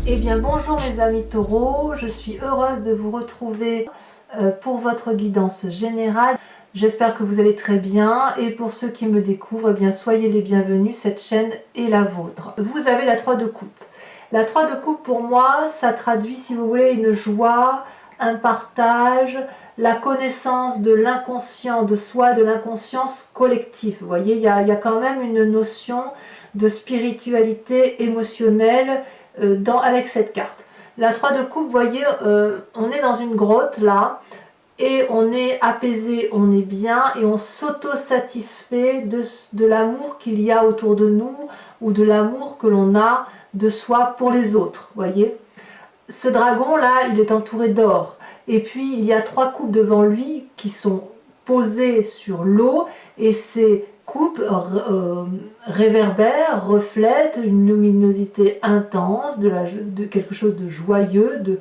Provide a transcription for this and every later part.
Eh bien bonjour mes amis taureaux, je suis heureuse de vous retrouver pour votre guidance générale. J'espère que vous allez très bien et pour ceux qui me découvrent, eh bien soyez les bienvenus, cette chaîne est la vôtre. Vous avez la 3 de coupe. La 3 de coupe pour moi, ça traduit si vous voulez une joie, un partage, la connaissance de l'inconscient de soi, de l'inconscience collective. Vous voyez, il y a quand même une notion de spiritualité émotionnelle avec cette carte. La 3 de coupe, vous voyez, on est dans une grotte là, et on est apaisé, on est bien, et on s'auto-satisfait de l'amour qu'il y a autour de nous, ou de l'amour que l'on a de soi pour les autres, vous voyez. Ce dragon là, il est entouré d'or, et puis il y a 3 coupes devant lui qui sont posées sur l'eau, et ces coupes réverbèrent, reflètent une luminosité intense, de quelque chose de joyeux, de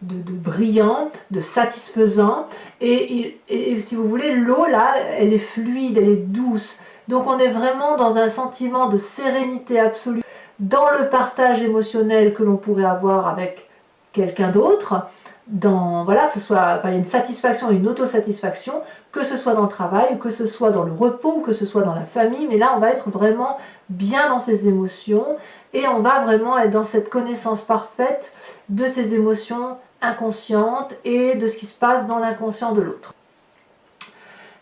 brillant, de satisfaisant, et si vous voulez, l'eau là, elle est fluide, elle est douce, donc on est vraiment dans un sentiment de sérénité absolue, dans le partage émotionnel que l'on pourrait avoir avec quelqu'un d'autre, voilà, que ce soit, il y a une satisfaction et une autosatisfaction, que ce soit dans le travail, ou que ce soit dans le repos, ou que ce soit dans la famille, mais là on va être vraiment bien dans ses émotions, et on va vraiment être dans cette connaissance parfaite de ses émotions inconscientes et de ce qui se passe dans l'inconscient de l'autre.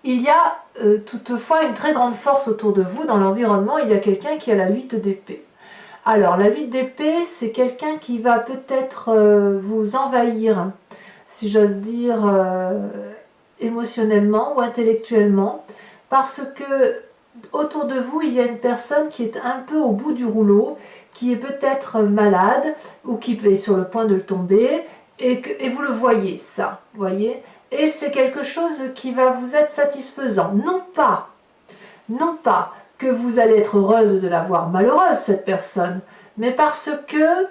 Il y a toutefois une très grande force autour de vous, dans l'environnement, il y a quelqu'un qui a la 8 d'épée. Alors, la 8 d'épée, c'est quelqu'un qui va peut-être vous envahir, si j'ose dire, émotionnellement ou intellectuellement, parce que autour de vous, il y a une personne qui est un peu au bout du rouleau, qui est peut-être malade, ou qui est sur le point de le tomber, et vous le voyez, ça, vous voyez, et c'est quelque chose qui va vous être satisfaisant. Non pas que vous allez être heureuse de la voir malheureuse, cette personne, mais parce que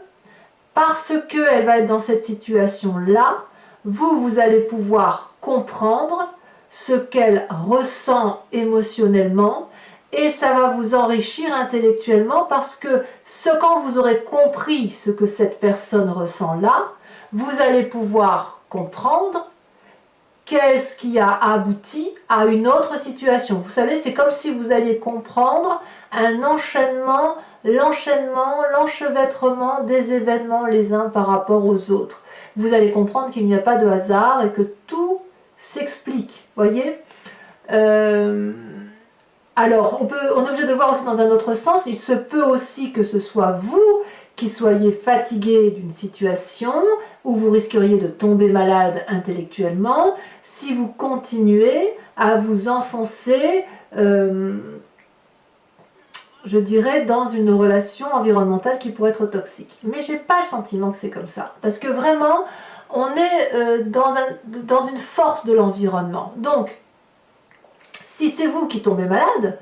elle va être dans cette situation-là, vous allez pouvoir comprendre ce qu'elle ressent émotionnellement, et ça va vous enrichir intellectuellement, parce que quand vous aurez compris ce que cette personne ressent là, vous allez pouvoir comprendre qu'est-ce qui a abouti à une autre situation. Vous savez, c'est comme si vous alliez comprendre un enchaînement, l'enchevêtrement des événements les uns par rapport aux autres. Vous allez comprendre qu'il n'y a pas de hasard et que tout s'explique, voyez. Alors, on est obligé de le voir aussi dans un autre sens. Il se peut aussi que ce soit vous qui soyez fatigué d'une situation où vous risqueriez de tomber malade intellectuellement si vous continuez à vous enfoncer, je dirais, dans une relation environnementale qui pourrait être toxique. Mais j'ai pas le sentiment que c'est comme ça, parce que vraiment, on est dans une force de l'environnement. Donc, si c'est vous qui tombez malade,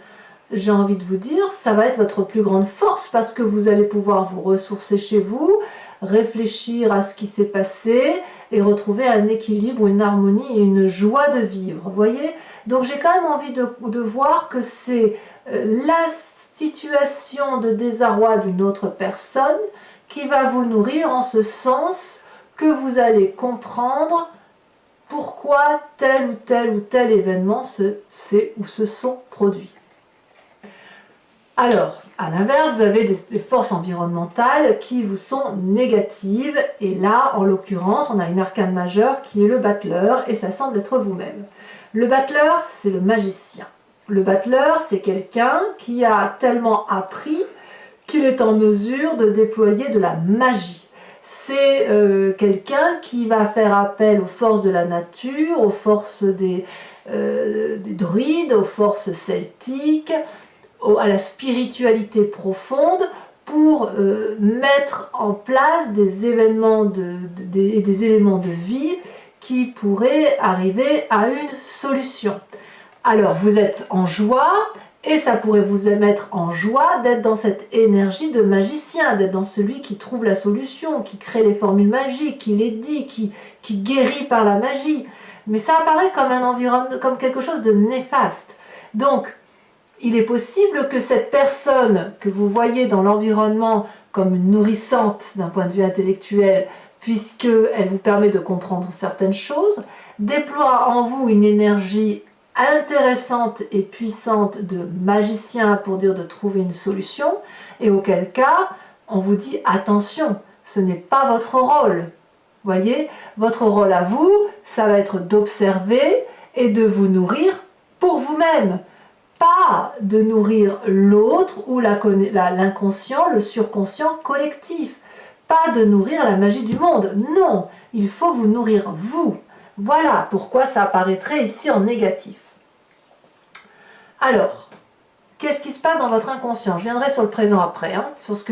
j'ai envie de vous dire, ça va être votre plus grande force, parce que vous allez pouvoir vous ressourcer chez vous, réfléchir à ce qui s'est passé et retrouver un équilibre, une harmonie et une joie de vivre, vous voyez. Donc j'ai quand même envie de voir que c'est la situation de désarroi d'une autre personne qui va vous nourrir, en ce sens que vous allez comprendre pourquoi tel ou tel événement se sont produits. Alors, à l'inverse, vous avez des forces environnementales qui vous sont négatives, et là, en l'occurrence, on a une arcane majeure qui est le battleur, et ça semble être vous-même. Le battleur, c'est le magicien. Le battleur, c'est quelqu'un qui a tellement appris qu'il est en mesure de déployer de la magie. C'est quelqu'un qui va faire appel aux forces de la nature, aux forces des druides, aux forces celtiques, à la spiritualité profonde, pour mettre en place des événements des éléments de vie qui pourraient arriver à une solution. Alors vous êtes en joie, et ça pourrait vous mettre en joie d'être dans cette énergie de magicien, d'être dans celui qui trouve la solution, qui crée les formules magiques, qui les dit, qui guérit par la magie. Mais ça apparaît comme un environnement, comme quelque chose de néfaste. Donc, il est possible que cette personne que vous voyez dans l'environnement comme une nourrissante d'un point de vue intellectuel, puisqu'elle vous permet de comprendre certaines choses, déploie en vous une énergie intéressante et puissante de magicien pour dire de trouver une solution, et auquel cas, on vous dit attention, ce n'est pas votre rôle. Voyez, votre rôle à vous, ça va être d'observer et de vous nourrir pour vous-même, pas de nourrir l'autre ou l'inconscient, le surconscient collectif, pas de nourrir la magie du monde. Non, il faut vous nourrir vous. Voilà pourquoi ça apparaîtrait ici en négatif. Alors, qu'est-ce qui se passe dans votre inconscient? Je viendrai sur le présent après, hein, sur ce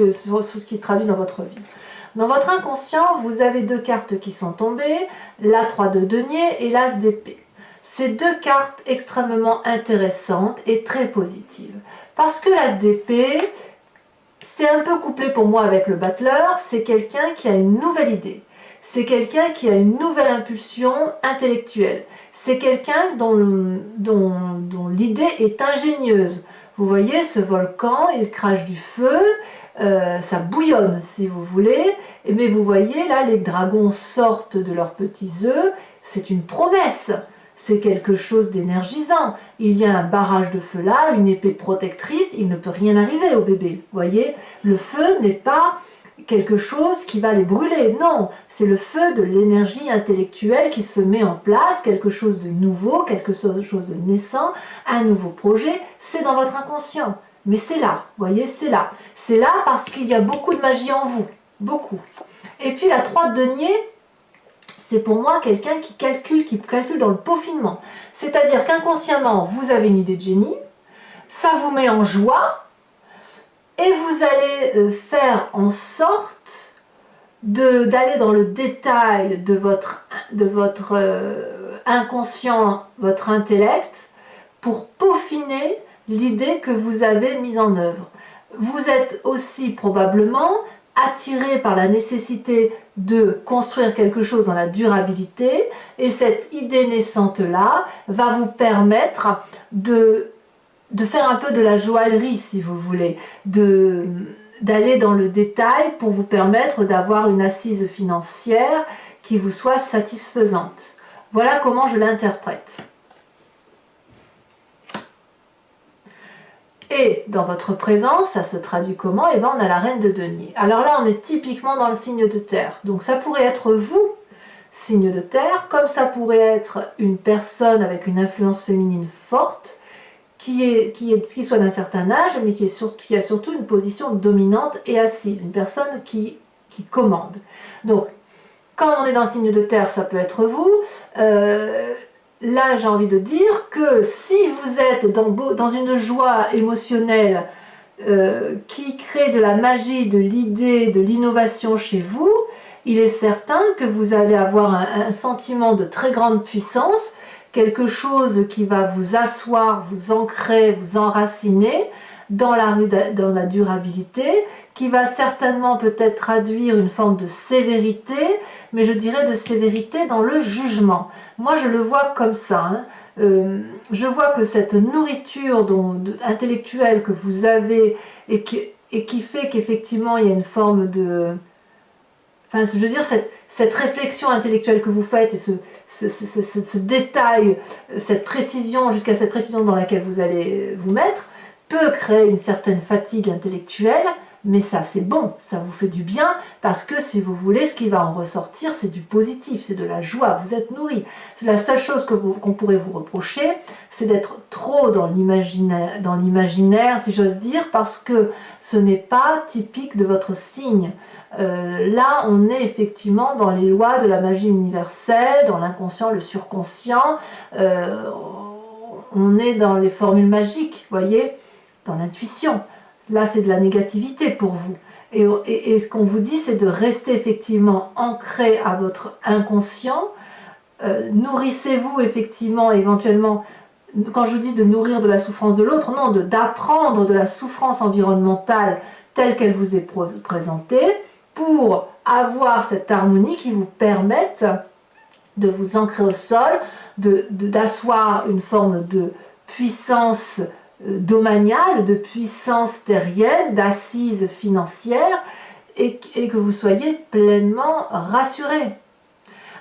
qui se traduit dans votre vie. Dans votre inconscient, vous avez deux cartes qui sont tombées, la 3 de denier et l'as d'épée. Ces deux cartes extrêmement intéressantes et très positives. Parce que l'as d'épée, c'est un peu couplé pour moi avec le battleur, c'est quelqu'un qui a une nouvelle idée. C'est quelqu'un qui a une nouvelle impulsion intellectuelle. C'est quelqu'un dont l'idée est ingénieuse. Vous voyez, ce volcan, il crache du feu, ça bouillonne si vous voulez, mais vous voyez là, les dragons sortent de leurs petits œufs, c'est une promesse. C'est quelque chose d'énergisant. Il y a un barrage de feu là, une épée protectrice, il ne peut rien arriver au bébé. Vous voyez, le feu n'est pas quelque chose qui va les brûler. Non, c'est le feu de l'énergie intellectuelle qui se met en place, quelque chose de nouveau, quelque chose de naissant, un nouveau projet. C'est dans votre inconscient. Mais c'est là, vous voyez, c'est là. C'est là parce qu'il y a beaucoup de magie en vous. Beaucoup. Et puis la 3 de denier, c'est pour moi quelqu'un qui calcule dans le peaufinement. C'est-à-dire qu'inconsciemment, vous avez une idée de génie, ça vous met en joie, et vous allez faire en sorte d'aller dans le détail de votre inconscient, votre intellect, pour peaufiner l'idée que vous avez mise en œuvre. Vous êtes aussi probablement attiré par la nécessité de construire quelque chose dans la durabilité, et cette idée naissante-là va vous permettre de faire un peu de la joaillerie, si vous voulez, d'aller dans le détail pour vous permettre d'avoir une assise financière qui vous soit satisfaisante. Voilà comment je l'interprète. Et dans votre présence, ça se traduit comment? Eh bien, on a la reine de denier. Alors là, on est typiquement dans le signe de terre. Donc ça pourrait être vous, signe de terre, comme ça pourrait être une personne avec une influence féminine forte, qui soit d'un certain âge, mais qui a surtout une position dominante et assise, une personne qui commande. Donc, quand on est dans le signe de terre, ça peut être vous. Là, j'ai envie de dire que si vous êtes dans une joie émotionnelle qui crée de la magie, de l'idée, de l'innovation chez vous, il est certain que vous allez avoir un sentiment de très grande puissance, quelque chose qui va vous asseoir, vous ancrer, vous enraciner dans la durabilité, qui va certainement peut-être traduire une forme de sévérité, mais je dirais de sévérité dans le jugement. Moi, je le vois comme ça. Hein. Je vois que cette nourriture intellectuelle que vous avez et qui fait qu'effectivement il y a une forme de... Enfin, je veux dire, cette réflexion intellectuelle que vous faites et ce détail, cette précision, jusqu'à cette précision dans laquelle vous allez vous mettre, peut créer une certaine fatigue intellectuelle, mais ça c'est bon, ça vous fait du bien, parce que si vous voulez, ce qui va en ressortir, c'est du positif, c'est de la joie, vous êtes nourri. La seule chose qu'on pourrait vous reprocher, c'est d'être trop dans l'imaginaire, si j'ose dire, parce que ce n'est pas typique de votre signe. Là, on est effectivement dans les lois de la magie universelle, dans l'inconscient, le surconscient, on est dans les formules magiques, voyez, dans l'intuition. Là, c'est de la négativité pour vous. Et ce qu'on vous dit, c'est de rester effectivement ancré à votre inconscient. Nourrissez-vous effectivement, éventuellement, quand je vous dis de nourrir de la souffrance de l'autre, non, d'apprendre de la souffrance environnementale telle qu'elle vous est présentée, pour avoir cette harmonie qui vous permette de vous ancrer au sol, d'asseoir une forme de puissance domaniale, de puissance terrienne, d'assise financière, et que vous soyez pleinement rassuré.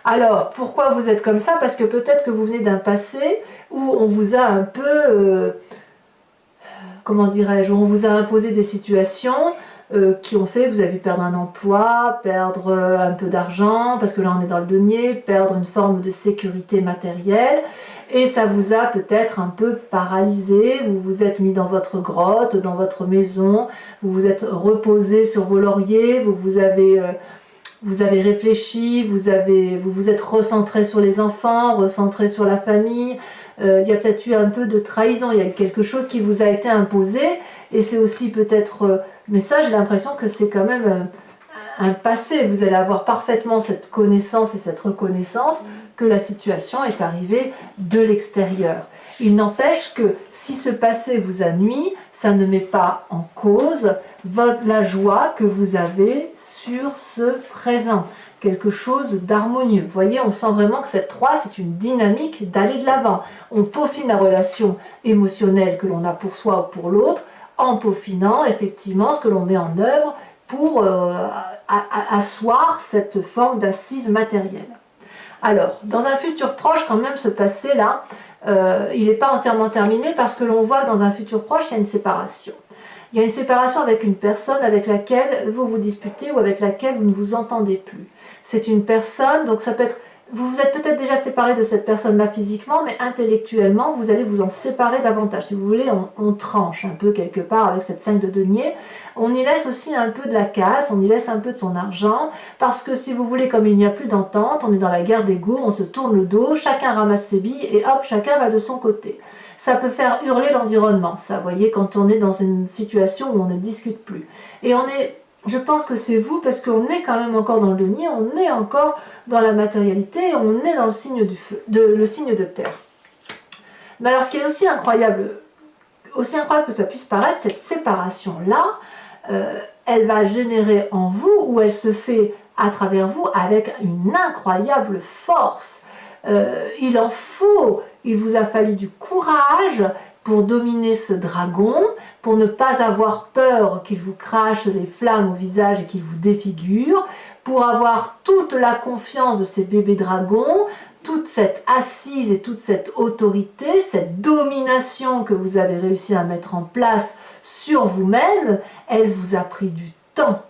Alors, pourquoi vous êtes comme ça? Parce que peut-être que vous venez d'un passé où on vous a un peu, comment dirais-je, on vous a imposé des situations qui ont fait que vous avez perdre un emploi, perdre un peu d'argent, parce que là on est dans le denier, perdre une forme de sécurité matérielle, et ça vous a peut-être un peu paralysé, vous vous êtes mis dans votre grotte, dans votre maison, vous vous êtes reposé sur vos lauriers, vous avez réfléchi, vous vous êtes recentré sur les enfants, recentré sur la famille. Il y a peut-être eu un peu de trahison, il y a eu quelque chose qui vous a été imposé, et c'est aussi peut-être, mais ça j'ai l'impression que c'est quand même un passé. Vous allez avoir parfaitement cette connaissance et cette reconnaissance que la situation est arrivée de l'extérieur. Il n'empêche que si ce passé vous a nui, ça ne met pas en cause la joie que vous avez sur ce présent, quelque chose d'harmonieux. Vous voyez, on sent vraiment que cette 3, c'est une dynamique d'aller de l'avant. On peaufine la relation émotionnelle que l'on a pour soi ou pour l'autre, en peaufinant effectivement ce que l'on met en œuvre pour asseoir cette forme d'assise matérielle. Alors, dans un futur proche, quand même, ce passé-là, il n'est pas entièrement terminé parce que l'on voit que dans un futur proche, il y a une séparation. Il y a une séparation avec une personne avec laquelle vous vous disputez ou avec laquelle vous ne vous entendez plus. C'est une personne, donc ça peut être... Vous vous êtes peut-être déjà séparé de cette personne-là physiquement, mais intellectuellement, vous allez vous en séparer davantage. Si vous voulez, on tranche un peu quelque part avec cette 5 de denier. On y laisse aussi un peu de la casse, on y laisse un peu de son argent, parce que si vous voulez, comme il n'y a plus d'entente, on est dans la guerre d'ego, on se tourne le dos, chacun ramasse ses billes et hop, chacun va de son côté. Ça peut faire hurler l'environnement, ça, vous voyez, quand on est dans une situation où on ne discute plus. Et je pense que c'est vous, parce qu'on est quand même encore dans le denier, on est encore dans la matérialité, on est dans le signe du feu, le signe de terre. Mais alors, ce qui est aussi incroyable que ça puisse paraître, cette séparation-là, elle va générer en vous, ou elle se fait à travers vous, avec une incroyable force. Il vous a fallu du courage pour dominer ce dragon, pour ne pas avoir peur qu'il vous crache les flammes au visage et qu'il vous défigure, pour avoir toute la confiance de ces bébés dragons, toute cette assise et toute cette autorité, cette domination que vous avez réussi à mettre en place sur vous-même, elle vous a pris du temps.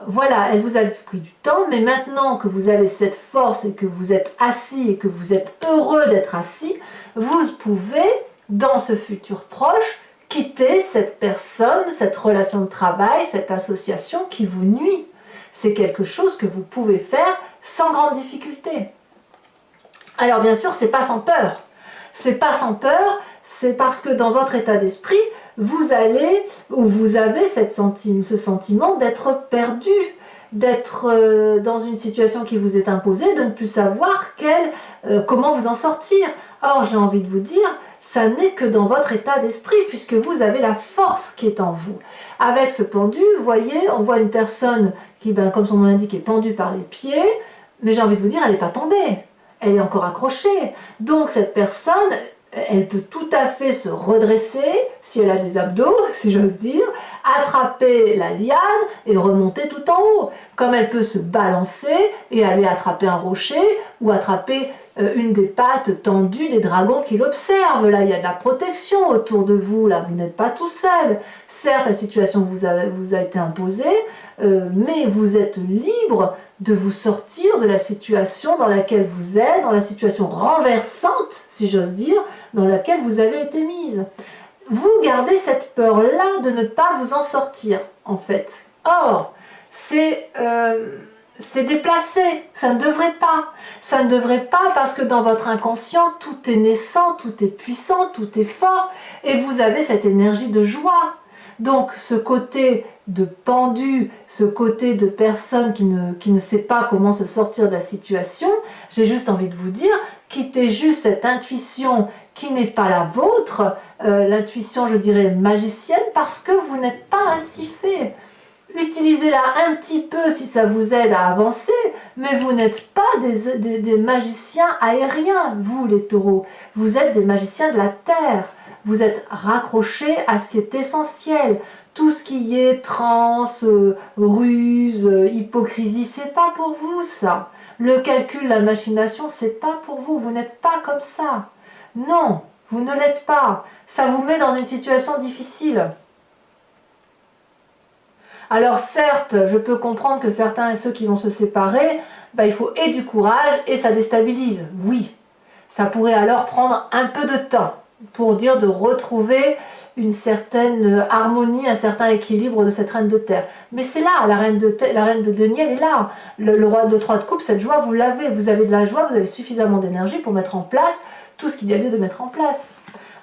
Voilà, elle vous a pris du temps, mais maintenant que vous avez cette force et que vous êtes assis et que vous êtes heureux d'être assis, vous pouvez, dans ce futur proche, quitter cette personne, cette relation de travail, cette association qui vous nuit. C'est quelque chose que vous pouvez faire sans grande difficulté. Alors bien sûr, c'est pas sans peur. C'est pas sans peur, c'est parce que dans votre état d'esprit, vous avez ce sentiment d'être perdu, d'être dans une situation qui vous est imposée, de ne plus savoir comment vous en sortir. Or, j'ai envie de vous dire, ça n'est que dans votre état d'esprit, puisque vous avez la force qui est en vous. Avec ce pendu, vous voyez, on voit une personne qui, comme son nom l'indique, est pendue par les pieds, mais j'ai envie de vous dire, elle n'est pas tombée, elle est encore accrochée. Donc cette personne, elle peut tout à fait se redresser, si elle a des abdos, si j'ose dire, attraper la liane et remonter tout en haut. Comme elle peut se balancer et aller attraper un rocher ou attraper une des pattes tendues des dragons qui l'observent. Là, il y a de la protection autour de vous, là, vous n'êtes pas tout seul. Certes, la situation vous a été imposée, mais vous êtes libre de vous sortir de la situation dans laquelle vous êtes, dans la situation renversante, si j'ose dire, dans laquelle vous avez été mise. Vous gardez cette peur-là de ne pas vous en sortir, en fait. Or, c'est déplacé, ça ne devrait pas. Ça ne devrait pas parce que dans votre inconscient, tout est naissant, tout est puissant, tout est fort, et vous avez cette énergie de joie. Donc ce côté de pendu, ce côté de personne qui ne sait pas comment se sortir de la situation, j'ai juste envie de vous dire, quittez juste cette intuition qui n'est pas la vôtre, l'intuition, je dirais, magicienne, parce que vous n'êtes pas ainsi fait. Utilisez-la un petit peu si ça vous aide à avancer, mais vous n'êtes pas des magiciens aériens, vous les taureaux. Vous êtes des magiciens de la terre. Vous êtes raccrochés à ce qui est essentiel. Tout ce qui est transe, ruse, hypocrisie, c'est pas pour vous ça. Le calcul, la machination, c'est pas pour vous. Vous n'êtes pas comme ça. Non, vous ne l'êtes pas. Ça vous met dans une situation difficile. Alors certes, je peux comprendre que certains et ceux qui vont se séparer, il faut et du courage et ça déstabilise. Oui, ça pourrait alors prendre un peu de temps pour dire de retrouver une certaine harmonie, un certain équilibre de cette reine de terre. Mais c'est là, la reine de denier, elle est là. Le 3 de coupe, cette joie, vous l'avez. Vous avez de la joie, vous avez suffisamment d'énergie pour mettre en place tout ce qu'il y a lieu de mettre en place.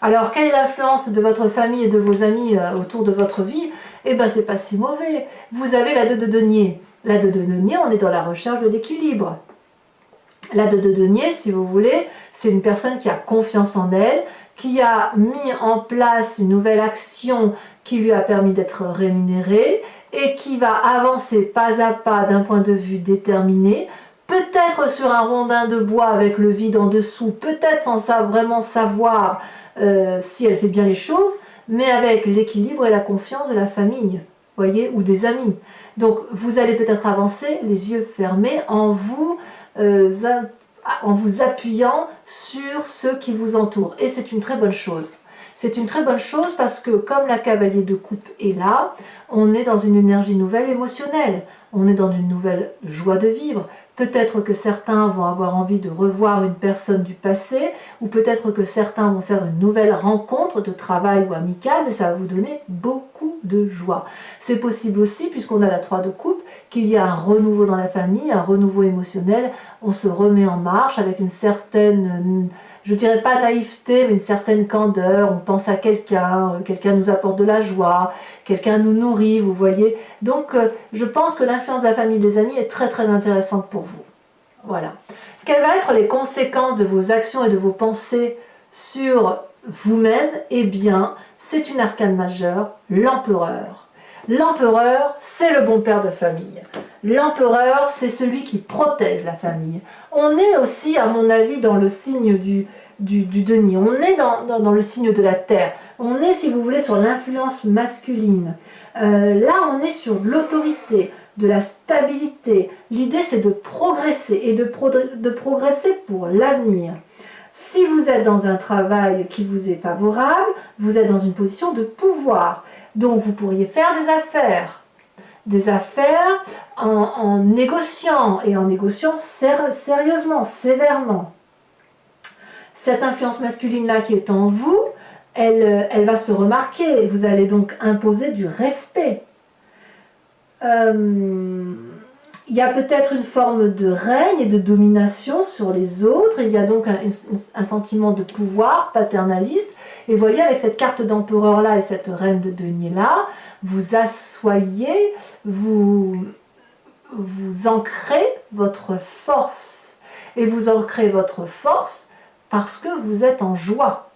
Alors, quelle est l'influence de votre famille et de vos amis autour de votre vie? Eh bien, c'est pas si mauvais. Vous avez la 2 de denier. La 2 de denier, on est dans la recherche de l'équilibre. La 2 de denier, si vous voulez, c'est une personne qui a confiance en elle, qui a mis en place une nouvelle action qui lui a permis d'être rémunérée et qui va avancer pas à pas d'un point de vue déterminé, peut-être sur un rondin de bois avec le vide en dessous, peut-être sans vraiment savoir si elle fait bien les choses, mais avec l'équilibre et la confiance de la famille, voyez, ou des amis. Donc vous allez peut-être avancer les yeux fermés en vous appuyant sur ceux qui vous entourent. Et c'est une très bonne chose. C'est une très bonne chose parce que comme la cavalier de coupe est là, on est dans une énergie nouvelle émotionnelle. On est dans une nouvelle joie de vivre. Peut-être que certains vont avoir envie de revoir une personne du passé, ou peut-être que certains vont faire une nouvelle rencontre de travail ou amicale, mais ça va vous donner beaucoup de joie. C'est possible aussi, puisqu'on a la 3 de coupe, qu'il y a un renouveau dans la famille, un renouveau émotionnel. On se remet en marche avec une certaine, je dirais pas naïveté, mais une certaine candeur. On pense à quelqu'un, quelqu'un nous apporte de la joie, quelqu'un nous nourrit, vous voyez. Donc, je pense que l'influence de la famille et des amis est très très intéressante pour vous. Voilà. Quelles vont être les conséquences de vos actions et de vos pensées sur vous-même? Eh bien, c'est une arcane majeure, l'empereur. L'empereur, c'est le bon père de famille. L'empereur, c'est celui qui protège la famille. On est aussi, à mon avis, dans le signe du denier. On est dans le signe de la terre. On est, si vous voulez, sur l'influence masculine. Là, on est sur l'autorité, de la stabilité. L'idée, c'est de progresser et de progresser pour l'avenir. Si vous êtes dans un travail qui vous est favorable, vous êtes dans une position de pouvoir. Donc, vous pourriez faire des affaires en négociant et en négociant sérieusement, sévèrement. Cette influence masculine-là qui est en vous, elle va se remarquer. Vous allez donc imposer du respect. Il y a peut-être une forme de règne et de domination sur les autres. Il y a donc un sentiment de pouvoir paternaliste. Et vous voyez, avec cette carte d'empereur-là et cette reine de denier-là, vous assoyez, vous ancrez votre force. Et vous ancrez votre force parce que vous êtes en joie.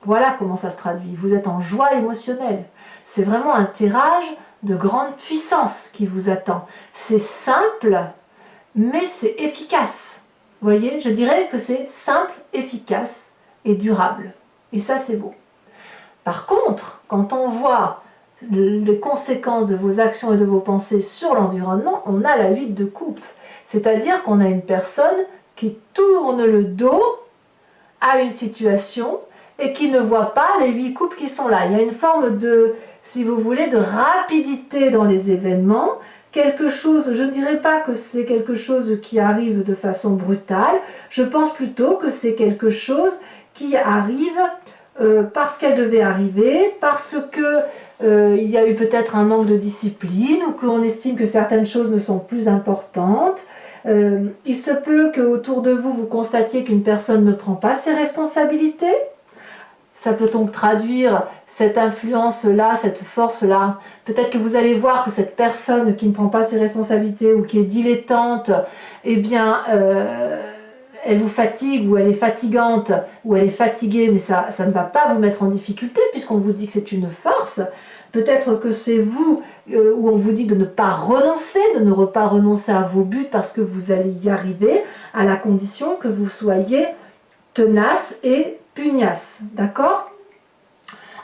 Voilà comment ça se traduit. Vous êtes en joie émotionnelle. C'est vraiment un tirage de grande puissance qui vous attend. C'est simple, mais c'est efficace. Vous voyez, je dirais que c'est simple, efficace et durable. Et ça, c'est beau. Par contre, quand on voit les conséquences de vos actions et de vos pensées sur l'environnement, on a la 8 de coupe. C'est-à-dire qu'on a une personne qui tourne le dos à une situation et qui ne voit pas les 8 coupes qui sont là. Il y a une forme de, si vous voulez, de rapidité dans les événements. Quelque chose, je ne dirais pas que c'est quelque chose qui arrive de façon brutale. Je pense plutôt que c'est quelque chose qui arrive parce qu'elle devait arriver, parce que il y a eu peut-être un manque de discipline ou qu'on estime que certaines choses ne sont plus importantes. Il se peut qu'autour de vous, vous constatiez qu'une personne ne prend pas ses responsabilités. Ça peut donc traduire cette influence-là, cette force-là. Peut-être que vous allez voir que cette personne qui ne prend pas ses responsabilités ou qui est dilettante, eh bien, elle vous fatigue ou elle est fatigante ou elle est fatiguée, mais ça ne va pas vous mettre en difficulté puisqu'on vous dit que c'est une force. Peut-être que c'est vous où on vous dit de ne pas renoncer, de ne pas renoncer à vos buts parce que vous allez y arriver à la condition que vous soyez tenace et pugnace. D'accord ?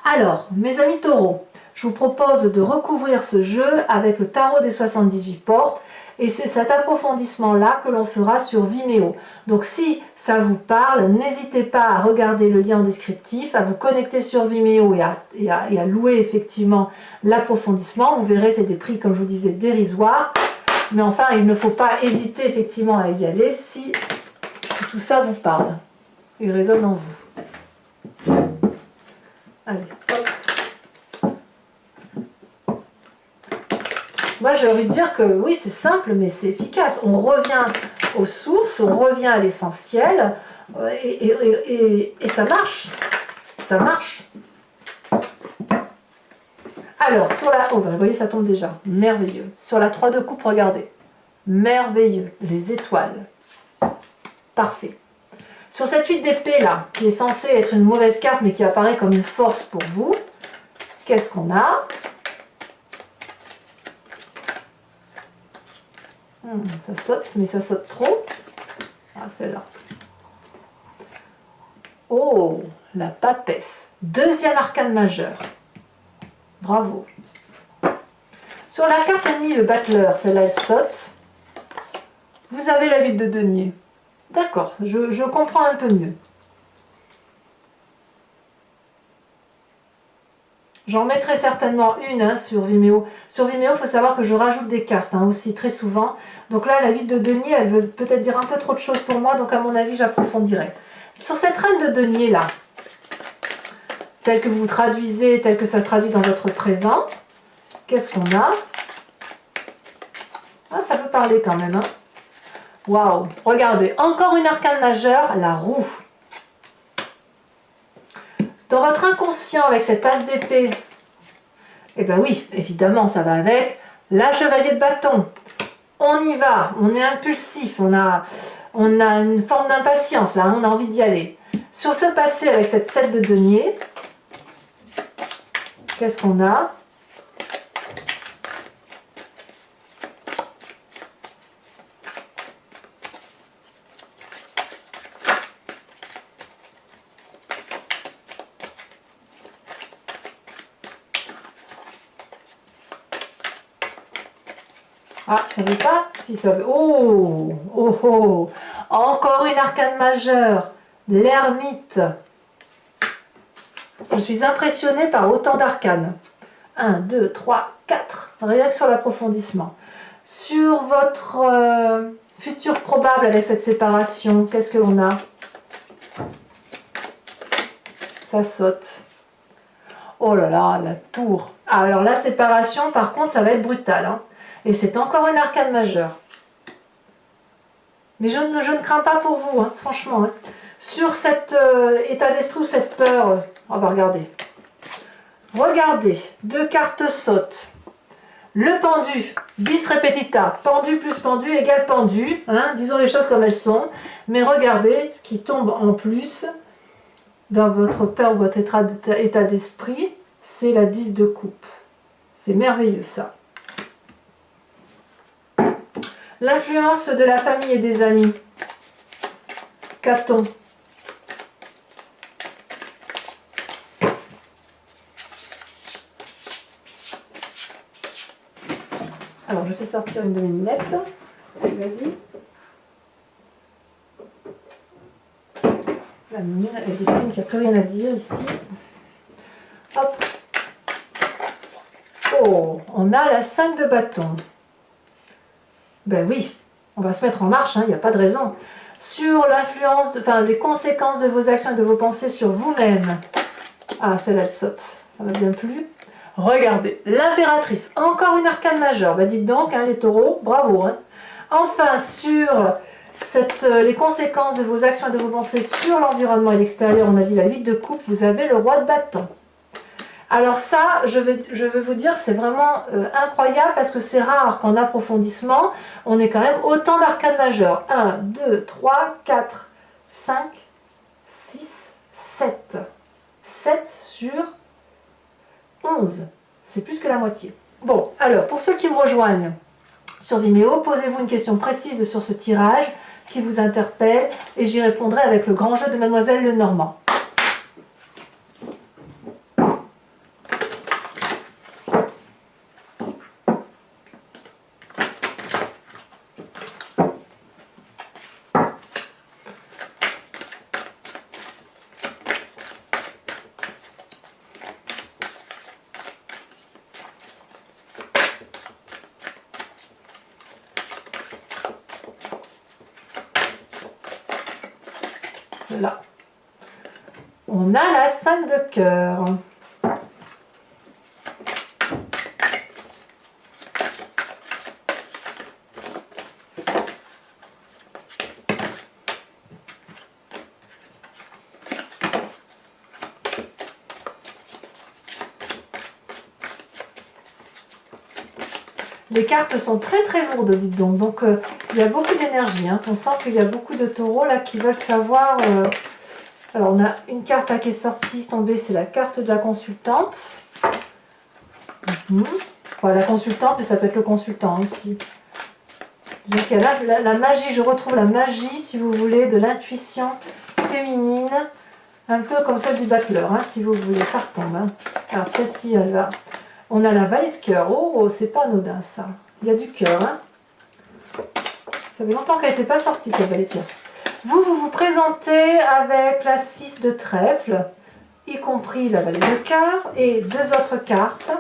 Alors, mes amis taureaux, je vous propose de recouvrir ce jeu avec le tarot des 78 portes. Et c'est cet approfondissement-là que l'on fera sur Vimeo. Donc si ça vous parle, n'hésitez pas à regarder le lien en descriptif, à vous connecter sur Vimeo et à louer effectivement l'approfondissement. Vous verrez, c'est des prix, comme je vous disais, dérisoires. Mais enfin, il ne faut pas hésiter effectivement à y aller si tout ça vous parle et résonne en vous. Allez, hop. Moi, j'ai envie de dire que oui, c'est simple, mais c'est efficace. On revient aux sources, on revient à l'essentiel, et ça marche. Ça marche. Alors, sur la... Oh, bah, vous voyez, ça tombe déjà. Merveilleux. Sur la 3 de coupe, regardez. Merveilleux. Les étoiles. Parfait. Sur cette 8 d'épée, là, qui est censée être une mauvaise carte, mais qui apparaît comme une force pour vous, qu'est-ce qu'on a ? Ça saute, mais ça saute trop. Ah, celle-là. Oh, la papesse. Deuxième arcane majeur. Bravo. Sur la carte ennemie, le battleur, celle-là, elle saute. Vous avez la 8 de denier. D'accord, je comprends un peu mieux. J'en mettrai certainement une sur Vimeo. Sur Vimeo, il faut savoir que je rajoute des cartes aussi très souvent. Donc là, la 8 de denier, elle veut peut-être dire un peu trop de choses pour moi. Donc à mon avis, j'approfondirai. Sur cette reine de denier là, telle que vous traduisez, telle que ça se traduit dans votre présent, qu'est-ce qu'on a? Ah, ça peut parler quand même. Waouh! Regardez, encore une arcane majeure, la roue. Dans votre inconscient, avec cet as d'épée, eh bien oui, évidemment, ça va avec la chevalier de bâton. On y va, on est impulsif, on a une forme d'impatience, là, on a envie d'y aller. Sur ce passé, avec cette 7 de denier, qu'est-ce qu'on a? Ah, ça veut pas? Si, ça veut... Oh, oh, oh. Encore une arcane majeure. L'ermite. Je suis impressionnée par autant d'arcanes. 1, 2, 3, 4. Rien que sur l'approfondissement. Sur votre futur probable avec cette séparation, qu'est-ce que l'on a? Ça saute. Oh là là, la tour. Alors la séparation, par contre, ça va être brutal. Et c'est encore une arcane majeure. Mais je ne crains pas pour vous, franchement. Sur cet état d'esprit ou cette peur, on va regarder. Regardez, 2 cartes sautent. Le pendu, bis repetita, pendu plus pendu égale pendu. Disons les choses comme elles sont. Mais regardez, ce qui tombe en plus dans votre peur ou votre état d'esprit, c'est la 10 de coupe. C'est merveilleux ça. L'influence de la famille et des amis. Qu'a-t-on? Alors, je fais sortir une de mes lunettes. Vas-y. La mine, elle estime qu'il n'y a plus rien à dire ici. Hop. Oh, on a la 5 de bâton. Ben oui, on va se mettre en marche, il n'y a pas de raison. Sur l'influence, les conséquences de vos actions et de vos pensées sur vous-même. Ah, celle-là, elle saute. Ça m'a bien plu. Regardez, l'impératrice. Encore une arcane majeure. Ben dites donc, les taureaux, bravo. Enfin, sur les conséquences de vos actions et de vos pensées sur l'environnement et l'extérieur, on a dit la 8 de coupe, vous avez le roi de bâton. Alors ça, je vais vous dire, c'est vraiment incroyable parce que c'est rare qu'en approfondissement, on ait quand même autant d'arcanes majeures. 1, 2, 3, 4, 5, 6, 7. 7 sur 11. C'est plus que la moitié. Bon, alors, pour ceux qui me rejoignent sur Vimeo, posez-vous une question précise sur ce tirage qui vous interpelle et j'y répondrai avec le grand jeu de Mademoiselle Lenormand. là. On a la 5 de cœur. Les cartes sont très lourdes, dites donc. Il y a beaucoup d'énergie. Hein. On sent qu'il y a beaucoup de taureaux là qui veulent savoir. Alors on a une carte là qui est sortie, tombée, c'est la carte de la consultante. Voilà, la consultante, mais ça peut être le consultant aussi. Donc il y a là la magie, je retrouve la magie, si vous voulez, de l'intuition féminine. Un peu comme celle du battleur, hein, si vous voulez, ça retombe. Hein. Alors celle-ci, elle va... On a la vallée de cœur. Oh, c'est pas anodin ça. Il y a du cœur. Hein. Ça fait longtemps qu'elle n'était pas sortie cette vallée de cœur. Vous vous présentez avec la 6 de trèfle, y compris la vallée de cœur, et 2 autres cartes.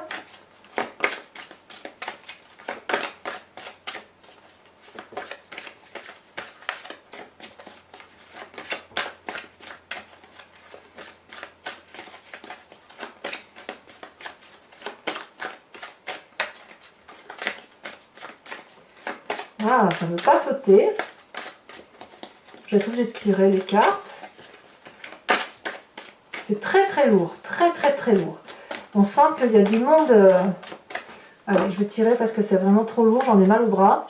Ah, ça ne veut pas sauter. Je vais être obligée de tirer les cartes. C'est très lourd, très lourd. On sent qu'il y a du monde. Allez, je vais tirer parce que c'est vraiment trop lourd, j'en ai mal au bras.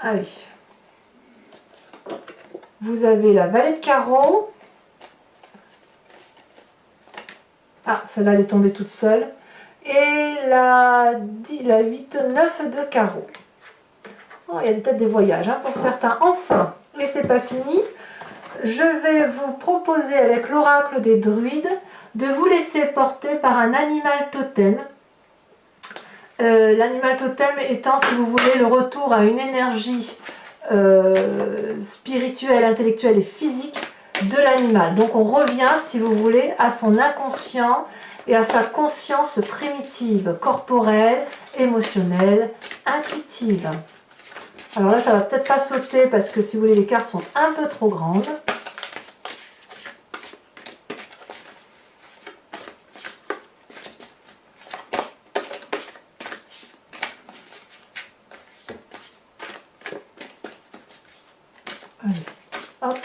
Allez. Vous avez la vallée de carreau. Ah, celle-là, elle est tombée toute seule. Et la 8, 9 de carreau. Oh, il y a peut-être des voyages hein, pour certains. Enfin, et c'est pas fini. Je vais vous proposer avec l'oracle des druides de vous laisser porter par un animal totem. L'animal totem étant, si vous voulez, le retour à une énergie spirituelle, intellectuelle et physique de l'animal. Donc on revient, si vous voulez, à son inconscient et à sa conscience primitive, corporelle, émotionnelle, intuitive. Alors là, ça va peut-être pas sauter parce que, si vous voulez, les cartes sont un peu trop grandes. Allez, hop.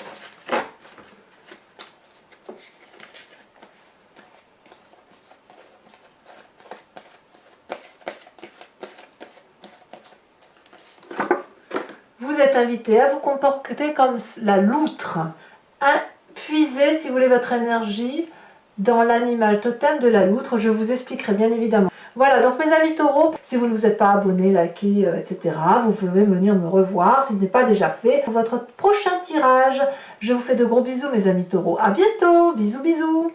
Vous êtes invité à vous comporter comme la loutre. Puisez, si vous voulez, votre énergie dans l'animal totem de la loutre. Je vous expliquerai bien évidemment. Voilà, donc mes amis taureaux, si vous ne vous êtes pas abonnés, likés, etc., vous pouvez venir me revoir si ce n'est pas déjà fait. Pour votre prochain tirage, je vous fais de gros bisous mes amis taureaux. À bientôt, bisous bisous.